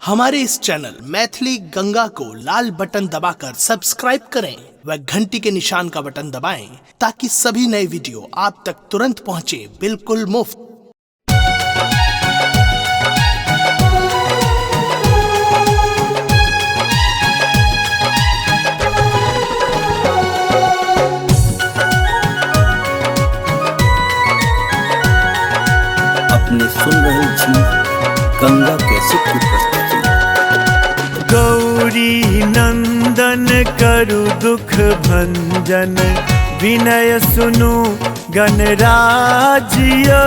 हमारे इस चैनल मैथिली गंगा को लाल बटन दबाकर सब्सक्राइब करें व घंटी के निशान का बटन दबाएं ताकि सभी नए वीडियो आप तक तुरंत पहुंचे बिल्कुल मुफ्त। अपने सुन रहे छी गंगा कैसे की प्रस्तुति। गौरी नंदन करु दुख भंजन, विनय सुनु गणराजिया।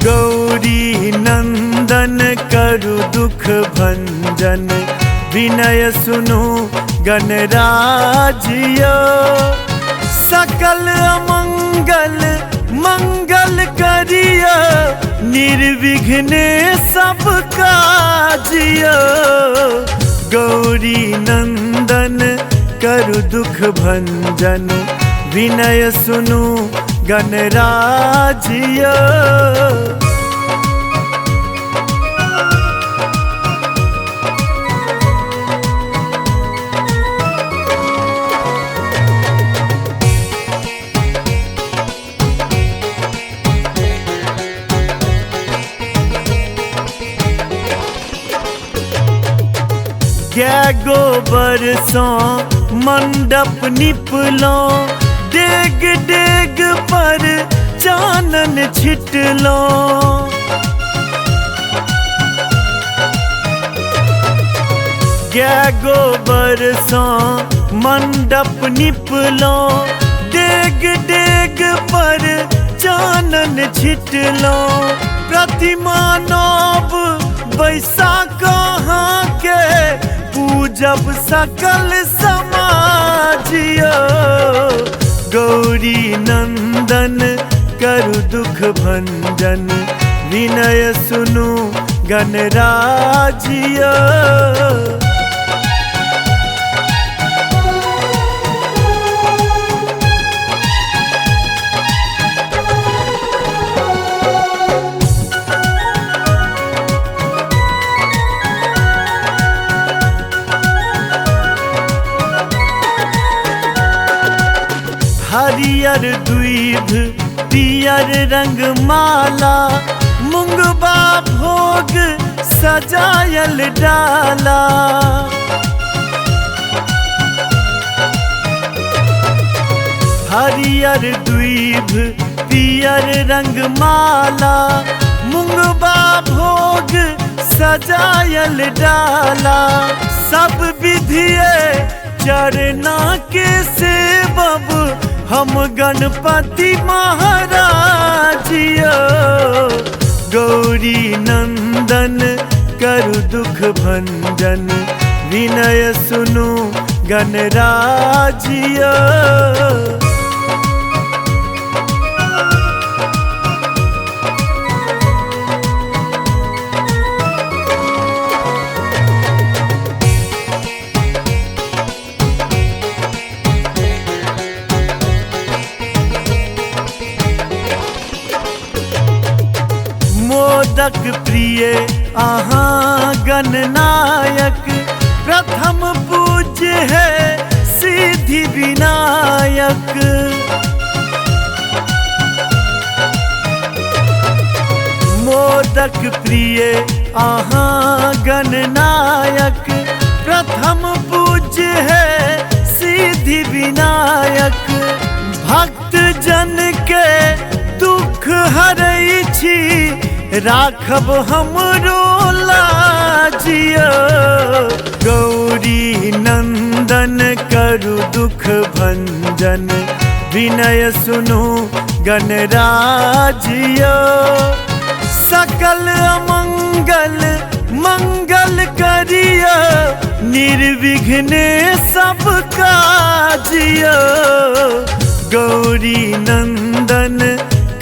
गौरी नंदन करु दुख भंजन, विनय सुनु गणराजिया। सकल अमंगल मंगल करिया, निर्विघ्ने सब काजिया। गौरी नंदन करु दुख भंजन, विनय सुनु गणराजिया। कै गोबर सौ मंडप निपलो, डेग डेग पर चानन छिटलो। कै गोबर सौ मंडप निपलो, डेग डेग पर चानन छिटलो। प्रतिमा नव बैसा कहाँ के, पूजब सकल समाजिया। गौरी नंदन करु दुख भंजन, विनय सुनु गणराजिया। हरियर द्विध पियर रंग माला, मुंगबा भोग सजायल डाला। हरियर द्विध पियर रंग माला, मुंगबा भोग सजायल डाला। सब विधिये चरना के सेवब, हम गणपति महाराजिया। गौरी नंदन करु दुख भंजन, विनय सुनु गणराजिया। मोदक प्रिय आहाँ गणनायक, प्रथम पूज्य है सिद्धि विनायक। मोदक प्रिय आहाँ गणनायक, प्रथम पूज्य है सिद्धि विनायक। भक्त जन के दुख हरै छी, राखब हमरो लाजिया। गौरी नंदन करु दुख भंजन, विनय सुनु गणराजिया। सकल अमंगल मंगल करिया, निर्विघ्ने सब काजिया। गौरी नंदन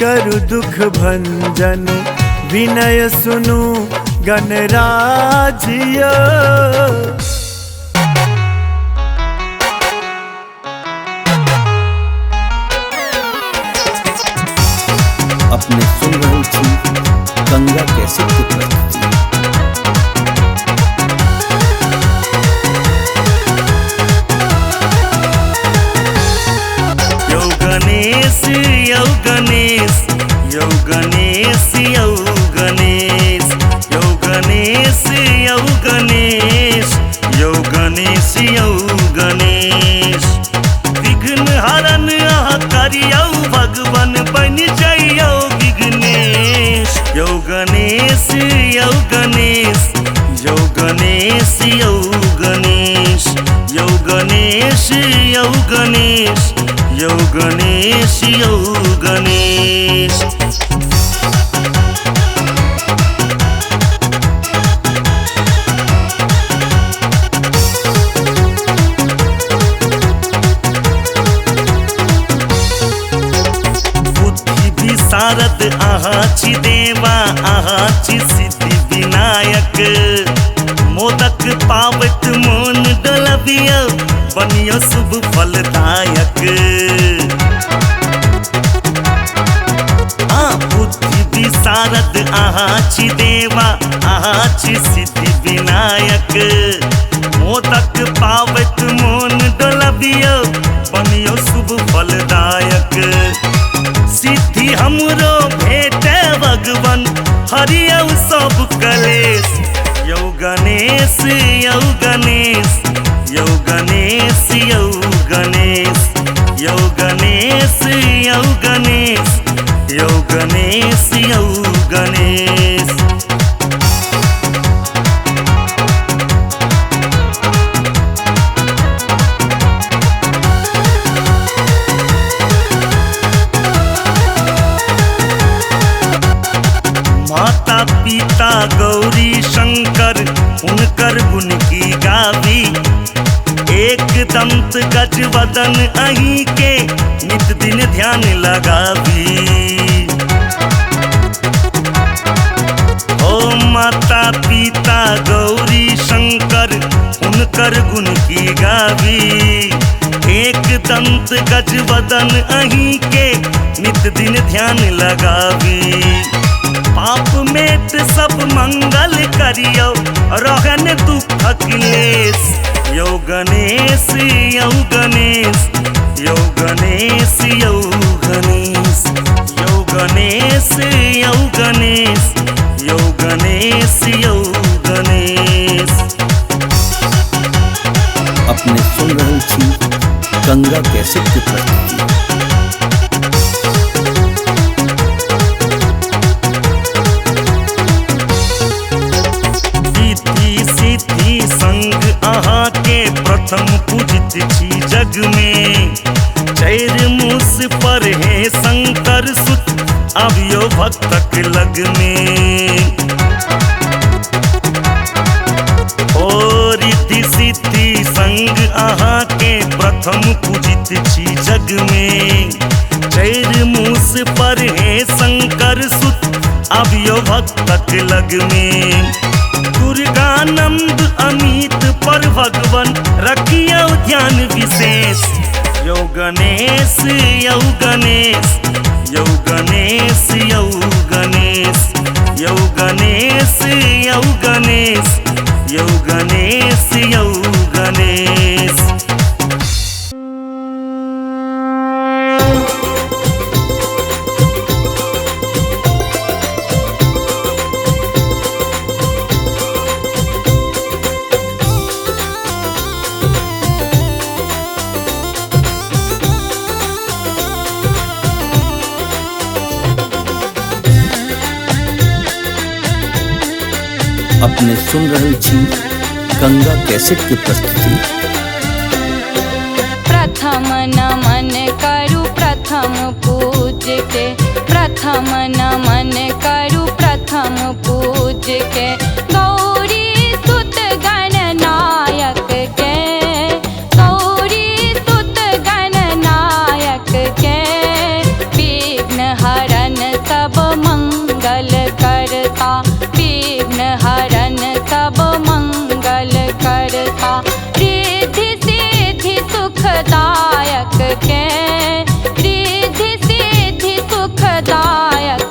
करु दुख भंजन, विनय सुनु गणराजिया। अपने सुन रहल छी गंगा कैसेट की प्रस्तुति। यौ गणेश यौ गणेश यौ गणेश यौ गणेश यौ गणेश यौ गणेश यौ गणेश यौ गणेश विघ्न हरण अहाँ करियौ भगवान बन जइयौ विघ्नेश। यौ गणेश यौ गणेश यौ गणेश यौ गणेश यौ गणेश यौ गणेश यौ गणेश यौ गणेश। सारद अहाँ छी देवा अहाँ छी सिद्धि विनायक मोदक पावत मोन डलबियौ बनियो शुभ फलदायक। बुद्धि विशारद अहाँ छी देवा अहाँ छी सिद्धि विनायक मोदक पावत मोन डलबियौ बनियो शुभ फलदायक। सिद्धि हमरो भेटे भगवान हरियौ सब कलेश। यौ गणेश यौ गणेश यौ गणेश यौ गणेश यौ गणेश यौ गणेश यौ गणेश यौ गणेश। माता पिता गौरी शंकर उनकर गुण की गावी एक दंत गजवदन अहीं के नित दिन ध्यान लगावी। ओ माता पिता गौरी शंकर उनकर गुण की गावी एक दंत गजवदन अहीं के नित दिन ध्यान लगावी। पाप मेट सब मंगल करियो रहन दुख क्लेश। यौ गणेश यौ गणेश यौ गणेश यौ गणेश यौ गणेश यौ गणेश यौ गणेश यौ गणेश। अपने सुन रहल छी गंगा कैसेट की प्रस्तुति। संग अहाँ के प्रथम पूजित छी जग में चैर मूस पर है शंकर सुत अभियो भक्तक लग में। ओ रिद्धि सिद्धि संग अहाँ के प्रथम पूजित छी जग में चैर मूस पर है शंकर सुत अभियो भक्तक लग में। दुर्गानंद अमित पर भगवान रखियो ध्यान विशेष। यौ गणेश यौ गणेश यौ गणेश यौ गणेश यौ गणेश यौ गणेश यौ गणेश यौ गणेश। अपने सुन रहल छी गंगा कैसेट की प्रस्तुति। प्रथम नमन करू प्रथम पूज के प्रथम नमन करू प्रथम पूज के गौरी सुत गणनायक के गौरी सुत गणनायक के विघ्न हरण सब मंगल करता विघ्न हरण सब मंगल करता रिद्धि सिद्धि सुखदायक के रिद्धि सिद्धि सुखदायक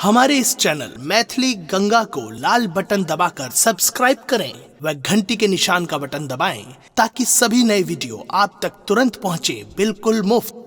हमारे इस चैनल मैथिली गंगा को लाल बटन दबाकर सब्सक्राइब करें व घंटी के निशान का बटन दबाएं ताकि सभी नए वीडियो आप तक तुरंत पहुंचे बिल्कुल मुफ्त।